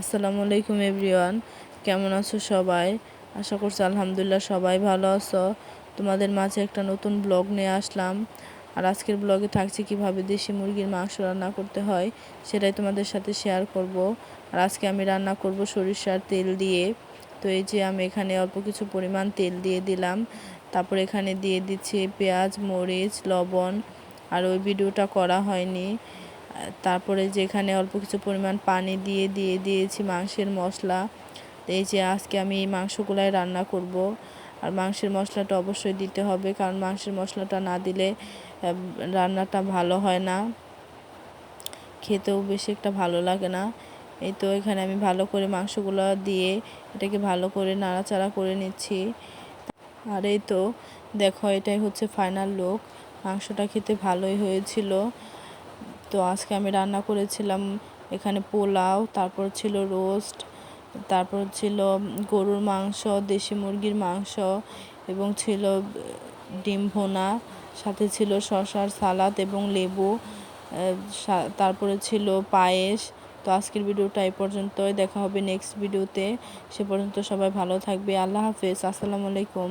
আসসালামু আলাইকুম এভরিওয়ান, কেমন আছো সবাই? আশা করছি আলহামদুলিল্লাহ সবাই ভালো আছো। তোমাদের মাঝে একটা নতুন ব্লগ নিয়ে আসলাম। আর আজকের ব্লগে থাকছে কিভাবে দেশি মুরগির মাংস রান্না করতে হয় সেটাই তোমাদের সাথে শেয়ার করব। আর আজকে আমি রান্না করব সরিষার তেল দিয়ে। তো এই যে আমি এখানে অল্প কিছু পরিমাণ তেল দিয়ে দিলাম, তারপর এখানে দিয়ে দিচ্ছি পেঁয়াজ, মরিচ, লবণ। আর ওই ভিডিওটা করা হয়নি। তারপরে যে এখানে অল্প কিছু পরিমাণ পানি দিয়ে দিয়েছি মাংসের মশলা। এই যে আজকে আমি এই মাংসগুলাই রান্না করব। আর মাংসের মশলাটা অবশ্যই দিতে হবে, কারণ মাংসের মশলাটা না দিলে রান্নাটা ভালো হয় না, খেতেও বেশি একটা ভালো লাগে না। এই তো এখানে আমি ভালো করে মাংসগুলো দিয়ে এটাকে ভালো করে নাড়াচাড়া করে নিচ্ছি। আর এই তো দেখো, এটাই হচ্ছে ফাইনাল লুক। মাংসটা খেতে ভালোই হয়েছিল। তো আজকে আমি রান্না করেছিলাম এখানে পোলাও, তারপর ছিল রোস্ট, তারপর ছিল গরুর মাংস, দেশি মুরগির মাংস, এবং ছিল ডিম ভুনা, সাথে ছিল শসার সালাদ এবং লেবু, তারপরে ছিল পায়েস। তো আজকের ভিডিওটা এই পর্যন্তই, দেখা হবে নেক্সট ভিডিওতে। সে পর্যন্ত সবাই ভালো থাকবে। আল্লাহ হাফেজ, আসসালামু আলাইকুম।